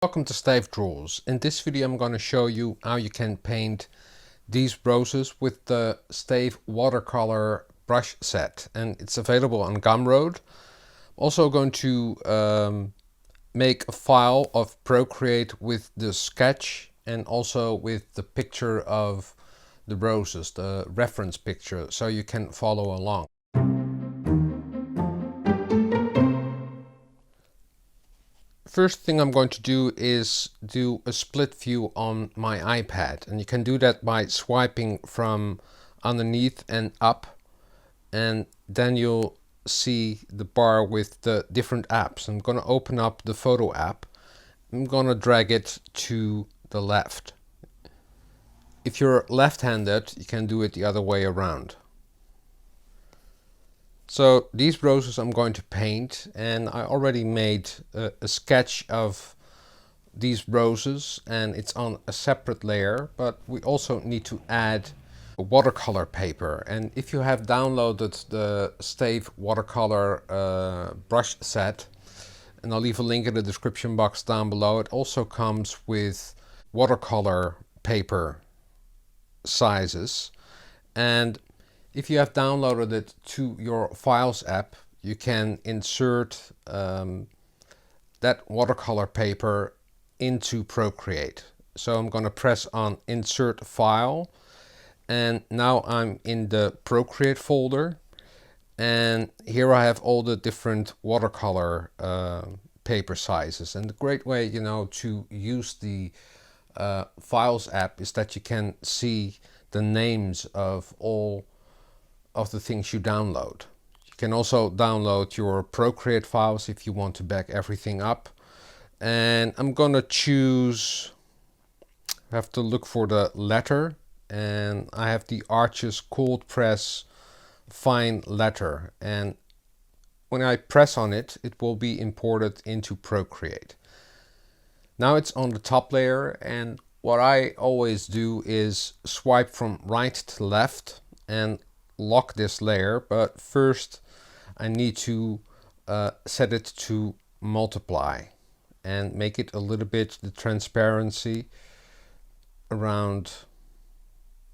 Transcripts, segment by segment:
Welcome to Stayf Drawers. In this video I'm going to show you how you can paint these roses with the Stayf Watercolor brush set, and it's available on Gumroad. I'm also going to make a file of Procreate with the sketch and also with the picture of the roses, the reference picture, so you can follow along. First thing I'm going to do is do a split view on my iPad, and you can do that by swiping from underneath and up, and then you'll see the bar with the different apps. I'm going to open up the photo app. I'm going to drag it to the left. If you're left-handed, you can do it the other way around. So these roses I'm going to paint, and I already made a sketch of these roses, and it's on a separate layer, but we also need to add a watercolor paper. And if you have downloaded the Stayf Watercolor brush set, and I'll leave a link in the description box down below, it also comes with watercolor paper sizes. And if you have downloaded it to your Files app, you can insert that watercolor paper into Procreate. So I'm going to press on Insert File, and now I'm in the Procreate folder, and here I have all the different watercolor paper sizes. And the great way, to use the Files app is that you can see the names of all of the things you download. You can also download your Procreate files if you want to back everything up. And I'm gonna choose, I have to look for the letter, and I have the Arches Cold Press Fine Letter, and when I press on it, it will be imported into Procreate. Now it's on the top layer, and what I always do is swipe from right to left and lock this layer, but first I need to set it to multiply and make it a little bit, the transparency around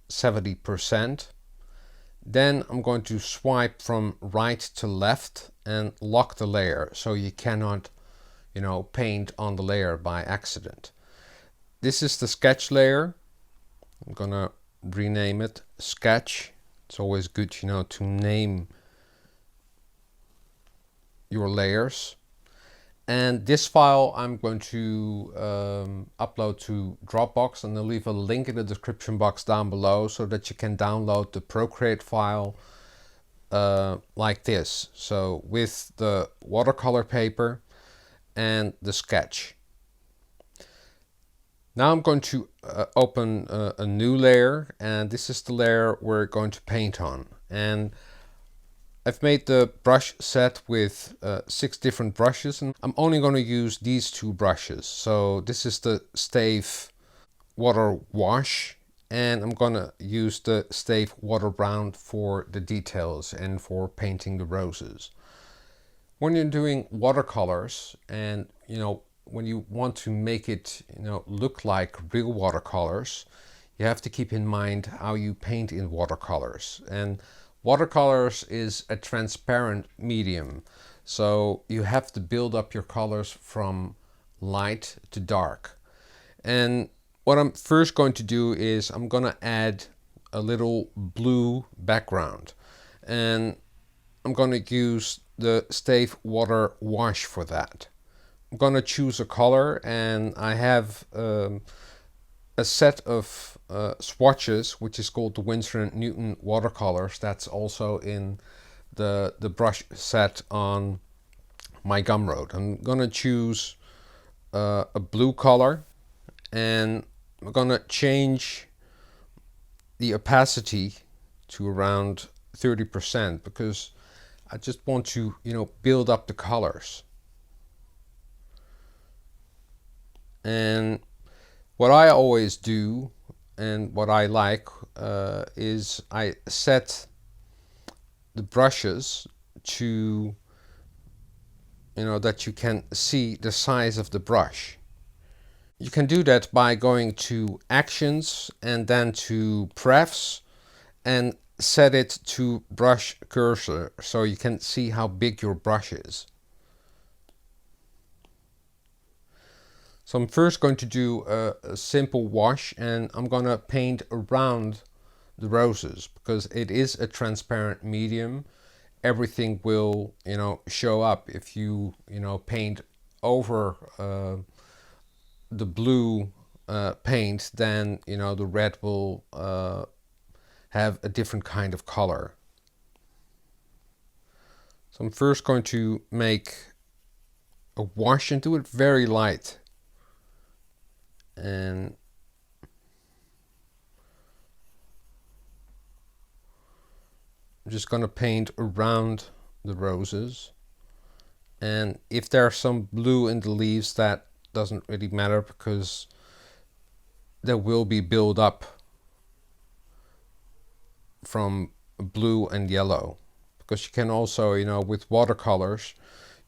70%. Then I'm going to swipe from right to left and lock the layer so you cannot, paint on the layer by accident. This is the sketch layer. I'm gonna rename it Sketch. It's always good, to name your layers. And this file I'm going to upload to Dropbox, and I'll leave a link in the description box down below so that you can download the Procreate file like this. So with the watercolor paper and the sketch. Now I'm going to open a new layer, and this is the layer we're going to paint on. And I've made the brush set with 6 different brushes, and I'm only going to use these 2 brushes. So this is the Stayf Water Wash, and I'm going to use the Stayf Water Brown for the details and for painting the roses. When you're doing watercolors, and when you want to make it look like real watercolors, you have to keep in mind how you paint in watercolors. And watercolors is a transparent medium, so you have to build up your colors from light to dark. And what I'm first going to do is I'm going to add a little blue background, and I'm going to use the Stayf Water Wash for that. I'm going to choose a color, and I have a set of swatches which is called the Winsor & Newton watercolors. That's also in the brush set on my Gumroad. I'm going to choose a blue color, and I'm going to change the opacity to around 30% because I just want to build up the colors. And what I always do, and what I like, is I set the brushes to, that you can see the size of the brush. You can do that by going to Actions and then to Prefs and set it to brush cursor so you can see how big your brush is. So I'm first going to do a simple wash, and I'm gonna paint around the roses because it is a transparent medium. Everything will, show up. If you, paint over the blue paint, then the red will have a different kind of color. So I'm first going to make a wash and do it very light. And I'm just going to paint around the roses. And if there's some blue in the leaves, that doesn't really matter because there will be build up from blue and yellow. Because you can also, with watercolors,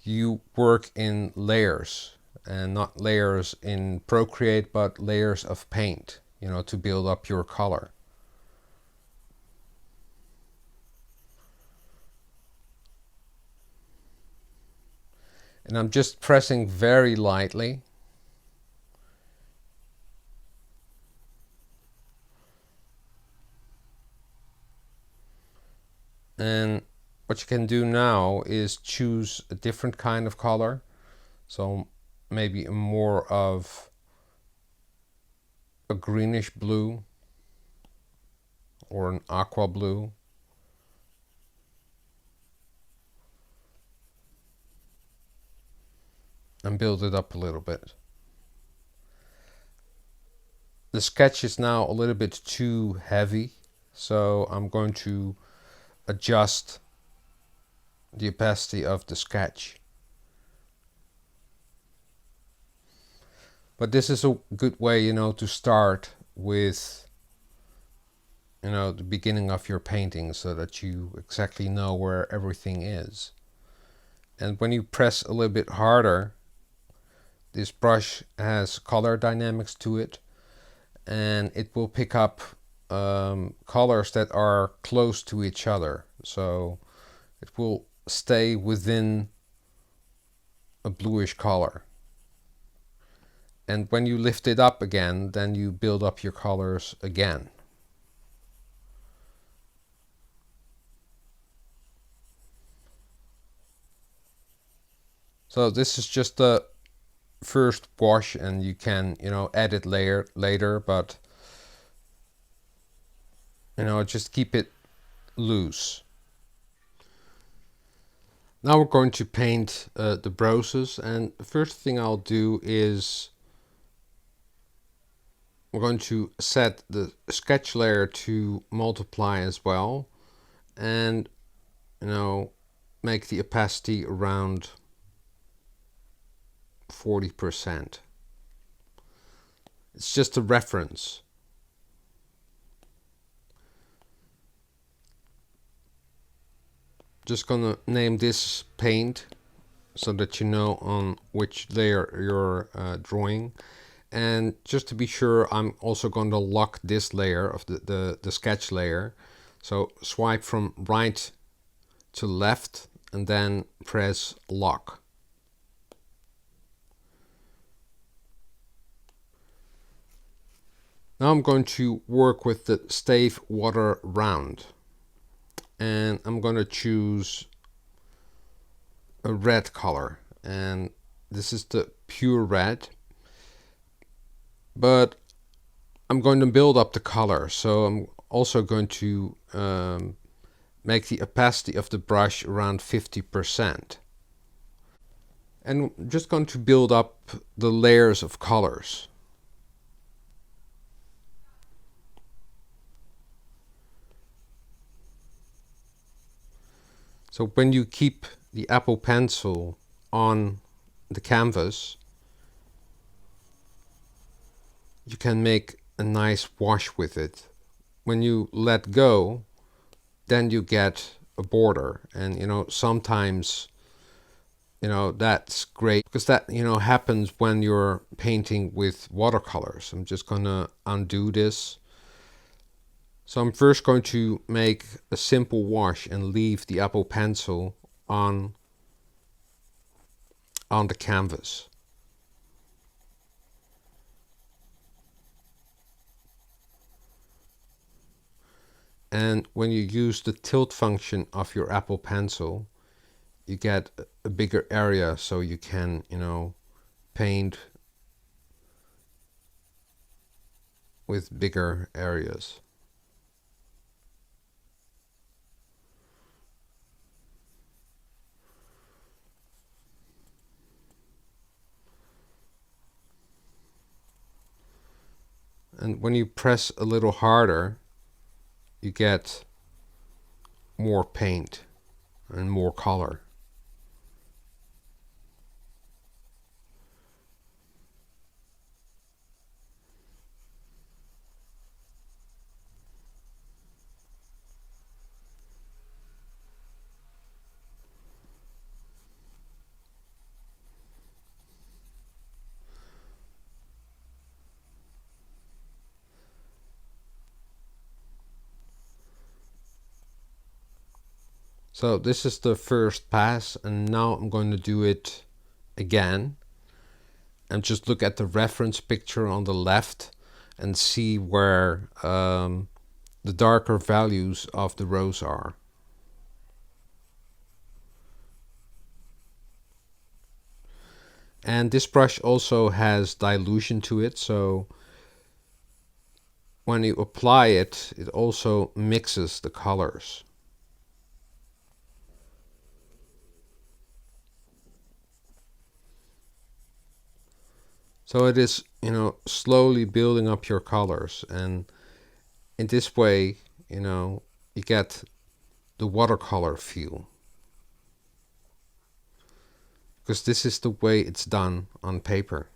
you work in layers, and not layers in Procreate, but layers of paint, to build up your color. And I'm just pressing very lightly. And what you can do now is choose a different kind of color. So maybe more of a greenish blue or an aqua blue. And build it up a little bit. The sketch is now a little bit too heavy, so I'm going to adjust the opacity of the sketch. But this is a good way, to start with, the beginning of your painting so that you exactly know where everything is. And when you press a little bit harder, this brush has color dynamics to it, and it will pick up colors that are close to each other. So it will stay within a bluish color. And when you lift it up again, then you build up your colors again. So this is just the first wash, and you can, edit later, but just keep it loose. Now we're going to paint the roses, and the first thing I'll do is we're going to set the sketch layer to multiply as well, and make the opacity around 40%. It's just a reference. Just gonna name this paint so that you know on which layer you're drawing. And just to be sure, I'm also going to lock this layer of the sketch layer. So swipe from right to left and then press lock. Now I'm going to work with the Stayf Water Round. And I'm going to choose a red color. And this is the pure red. But I'm going to build up the color, so I'm also going to make the opacity of the brush around 50%. And I'm just going to build up the layers of colors. So when you keep the Apple Pencil on the canvas, you can make a nice wash with it. When you let go, then you get a border. And sometimes you know, that's great because that, you know, happens when you're painting with watercolors. I'm just gonna undo this. So I'm first going to make a simple wash and leave the Apple Pencil on the canvas. And when you use the tilt function of your Apple Pencil, you get a bigger area, so you can, you know, paint with bigger areas. And when you press a little harder, you get more paint and more color. So this is the first pass, and now I'm going to do it again. And just look at the reference picture on the left and see where the darker values of the rows are. And this brush also has dilution to it, so when you apply it, it also mixes the colors. So it is, you know, slowly building up your colors, and in this way, you know, you get the watercolor feel. Because this is the way it's done on paper.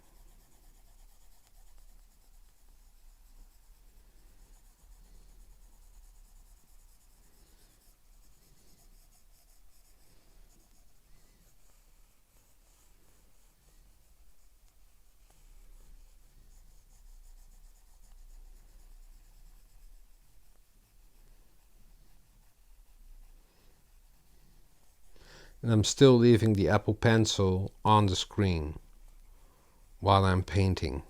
And I'm still leaving the Apple Pencil on the screen while I'm painting.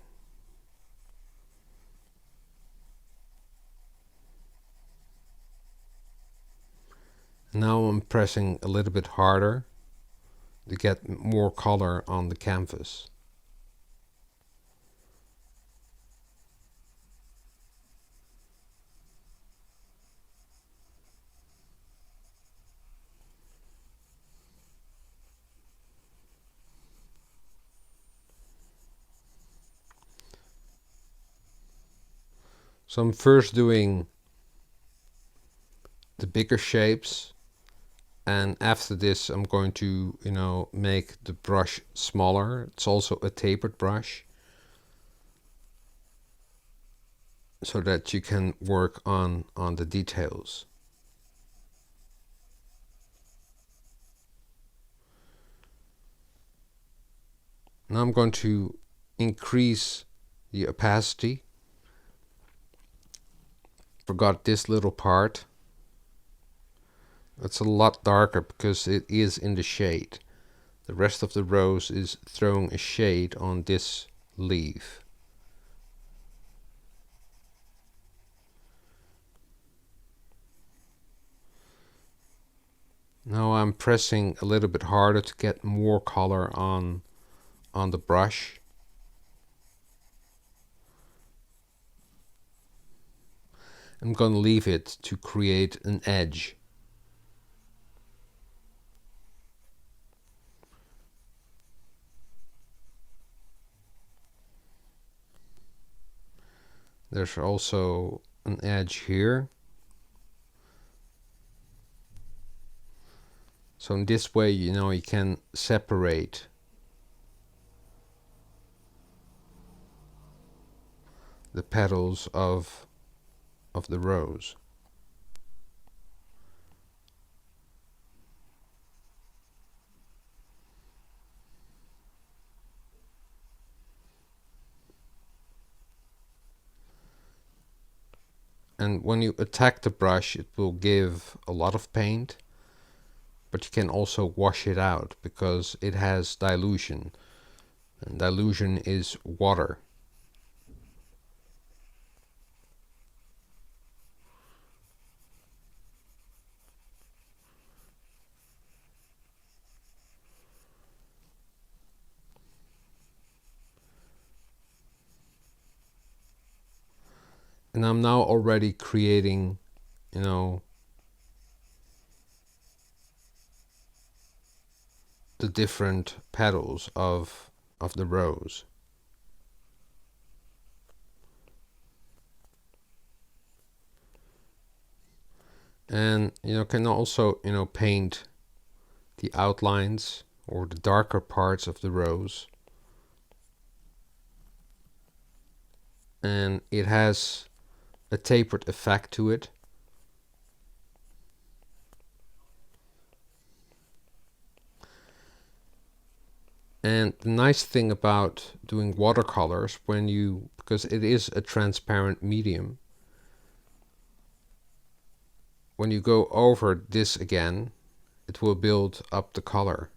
Now I'm pressing a little bit harder to get more color on the canvas. So I'm first doing the bigger shapes, and after this I'm going to, you know, make the brush smaller. It's also a tapered brush, so that you can work on the details. Now I'm going to increase the opacity. Forgot this little part. It's a lot darker because it is in the shade. The rest of the rose is throwing a shade on this leaf. Now I'm pressing a little bit harder to get more color on the brush. I'm going to leave it to create an edge. There's also an edge here. So in this way, you know, you can separate the petals of the rose. And when you attack the brush, it will give a lot of paint, but you can also wash it out because it has dilution, and dilution is water. And I'm now already creating, you know, the different petals of the rose. And can also paint the outlines or the darker parts of the rose. And it has a tapered effect to it. And the nice thing about doing watercolors, because it is a transparent medium, when you go over this again, it will build up the color.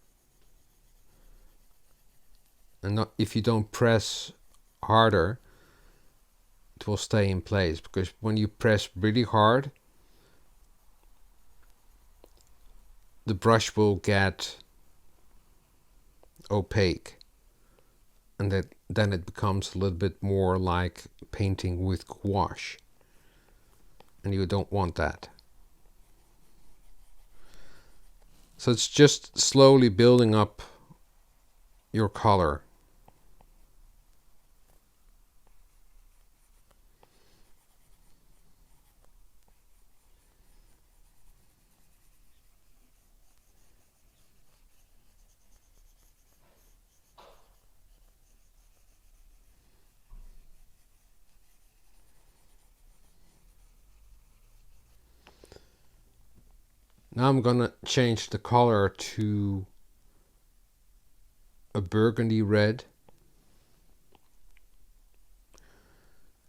And if you don't press harder, it will stay in place, because when you press really hard, the brush will get opaque, and then it becomes a little bit more like painting with gouache, and you don't want that. So it's just slowly building up your color. Now I'm gonna change the color to a burgundy red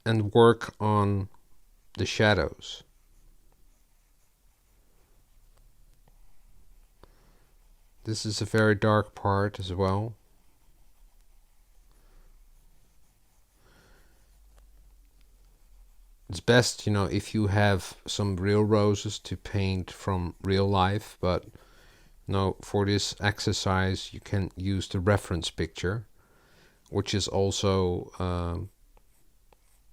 and work on the shadows. This is a very dark part as well. It's best, if you have some real roses to paint from real life, but for this exercise you can use the reference picture, which is also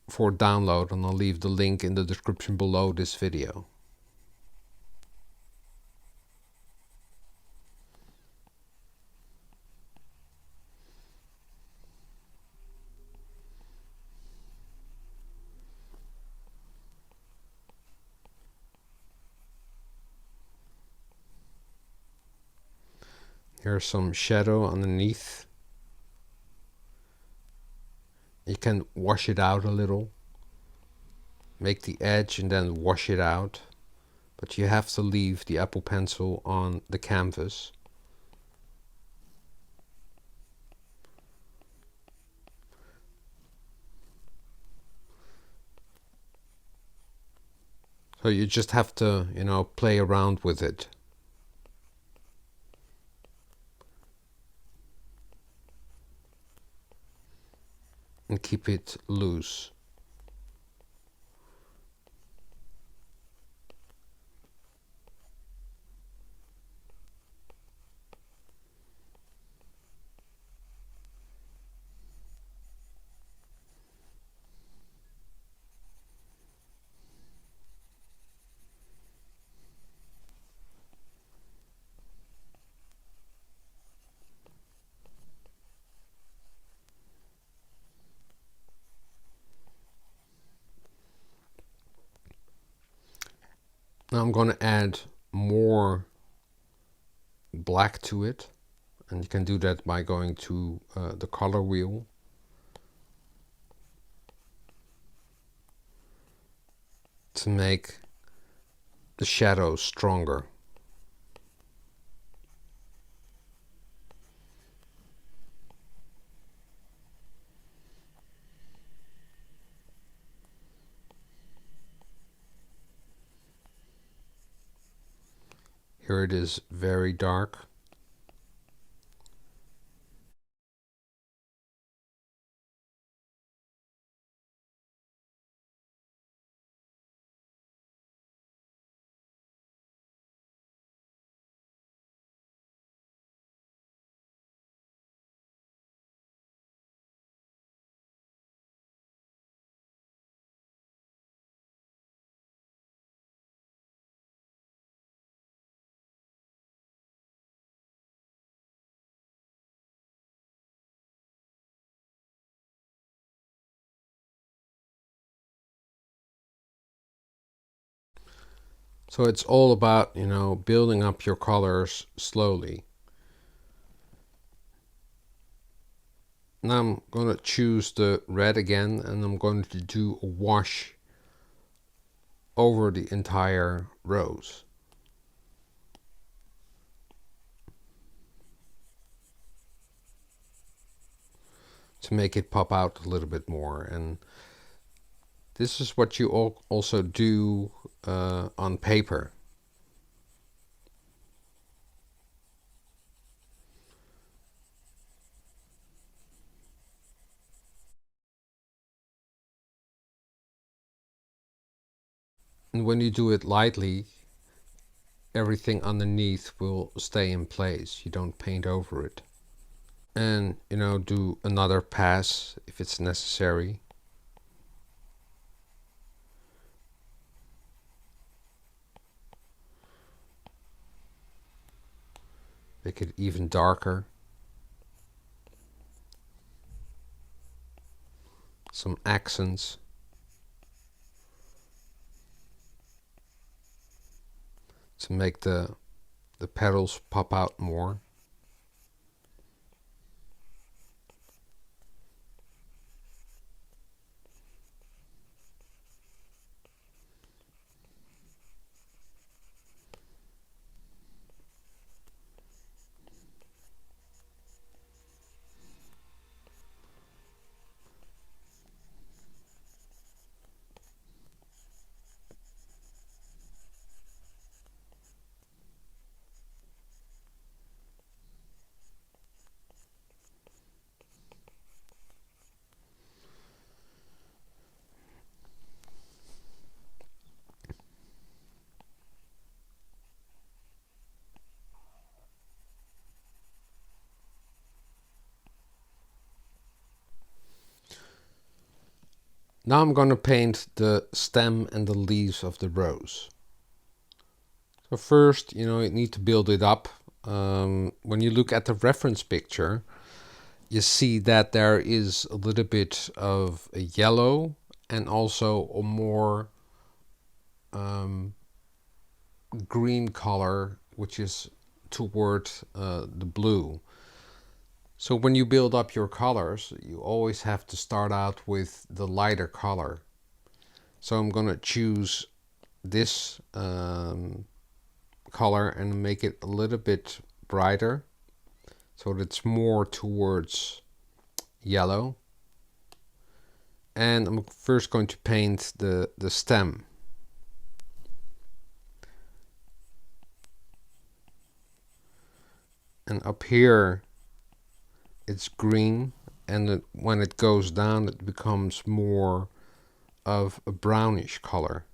for download, and I'll leave the link in the description below this video. Here's some shadow underneath. You can wash it out a little, make the edge and then wash it out, but you have to leave the Apple Pencil on the canvas. So you just have to, play around with it. And keep it loose. Now I'm going to add more black to it, and you can do that by going to the color wheel. To make the shadows stronger. Here it is very dark. So it's all about, building up your colors slowly. Now I'm going to choose the red again, and I'm going to do a wash over the entire rose. To make it pop out a little bit more. And this is what you also do on paper. And when you do it lightly, everything underneath will stay in place. You don't paint over it. And, do another pass if it's necessary. Make it even darker. Some accents. To make the petals pop out more. Now I'm going to paint the stem and the leaves of the rose. So first, you need to build it up. When you look at the reference picture, you see that there is a little bit of a yellow and also a more green color, which is toward the blue. So when you build up your colors, you always have to start out with the lighter color. So I'm going to choose this color and make it a little bit brighter, so that it's more towards yellow. And I'm first going to paint the stem. And up here it's green, and when it goes down it becomes more of a brownish color.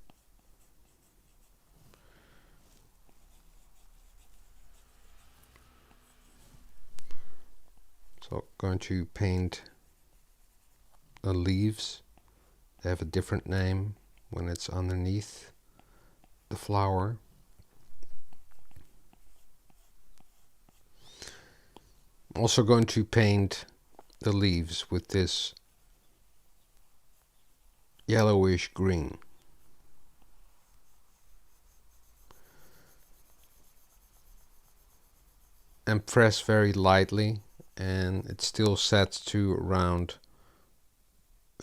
So I'm going to paint the leaves. They have a different name when it's underneath the flower. I'm also going to paint the leaves with this yellowish green. And press very lightly, and it still sets to around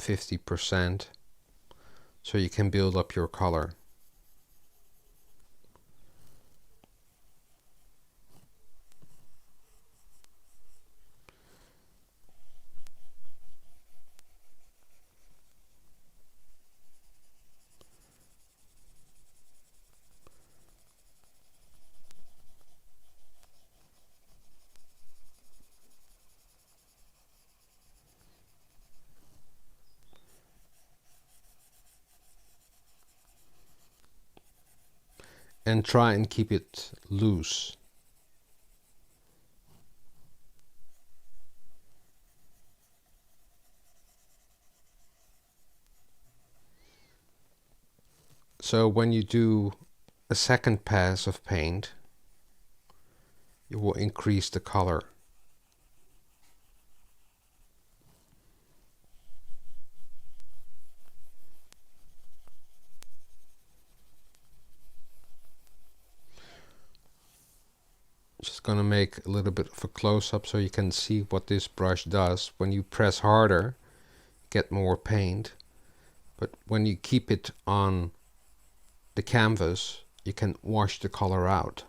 50%, so you can build up your color. and try and keep it loose. So when you do a second pass of paint, you will increase the color. Just gonna make a little bit of a close-up so you can see what this brush does. When you press harder, you get more paint, but when you keep it on the canvas, you can wash the color out.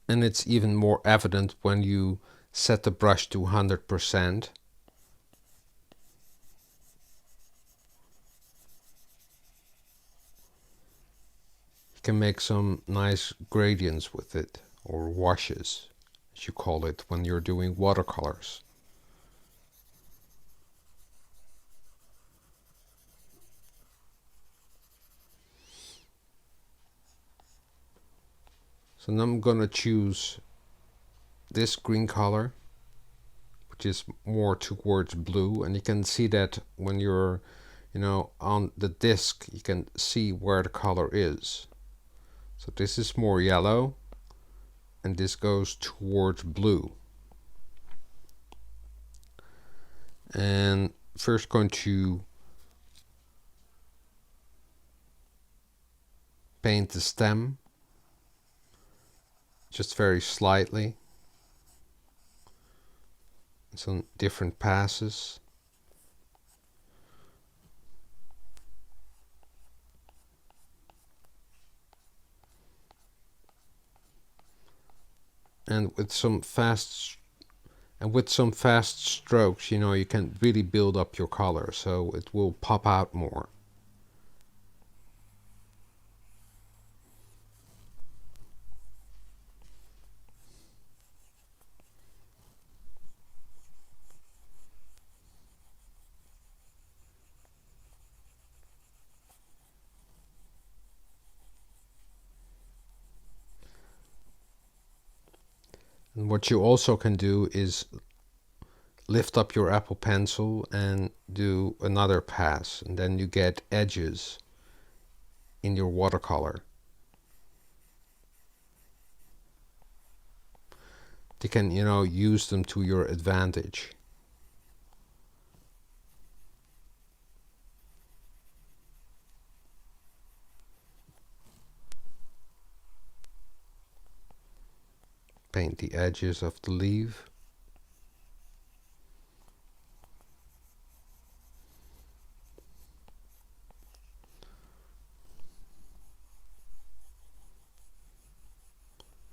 And it's even more evident when you set the brush to 100%. You can make some nice gradients with it, or washes, as you call it when you're doing watercolors. So now I'm gonna choose this green color, which is more towards blue, and you can see that when you're, on the disc, you can see where the color is. So this is more yellow, and this goes towards blue. And first going to paint the stem, just very slightly. Some different passes. And with some fast strokes, you can really build up your color, so it will pop out more. And what you also can do is lift up your Apple Pencil and do another pass, and then you get edges in your watercolor. You can, use them to your advantage. Paint the edges of the leaf.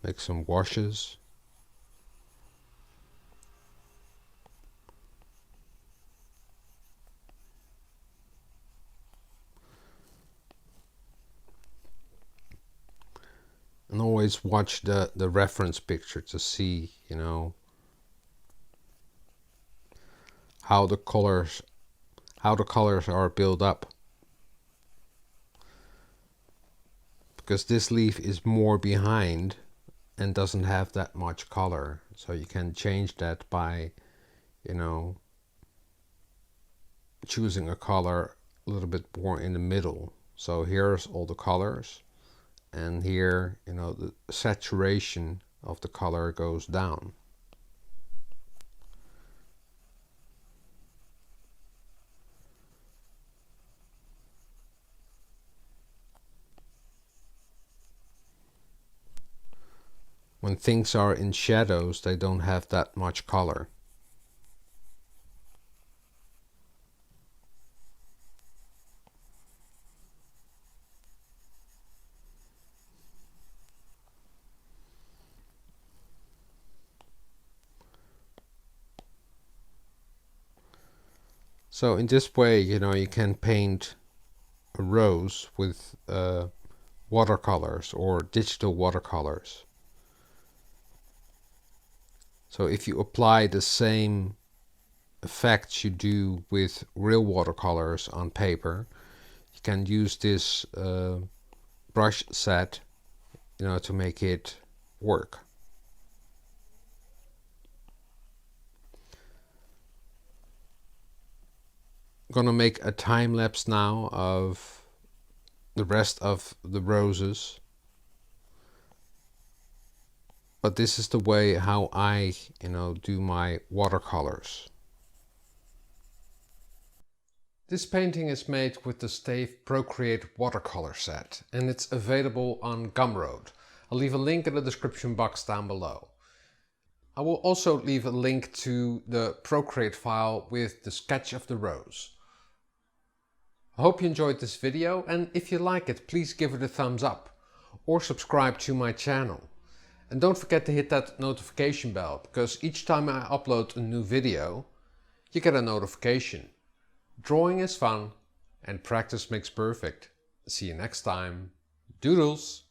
Make some washes. And always watch the reference picture to see, how the colors are built up. Because this leaf is more behind and doesn't have that much color. So you can change that by, choosing a color a little bit more in the middle. So here's all the colors. And here, the saturation of the color goes down. When things are in shadows, they don't have that much color. So in this way, you can paint a rose with watercolors or digital watercolors. So if you apply the same effects you do with real watercolors on paper, you can use this brush set, to make it work. I'm gonna make a time lapse now of the rest of the roses. But this is the way how I, do my watercolors. This painting is made with the Stayf Procreate Watercolor set, and it's available on Gumroad. I'll leave a link in the description box down below. I will also leave a link to the Procreate file with the sketch of the rose. I hope you enjoyed this video, and if you like it, please give it a thumbs up or subscribe to my channel. And don't forget to hit that notification bell, because each time I upload a new video, you get a notification. Drawing is fun and practice makes perfect. See you next time. Doodles!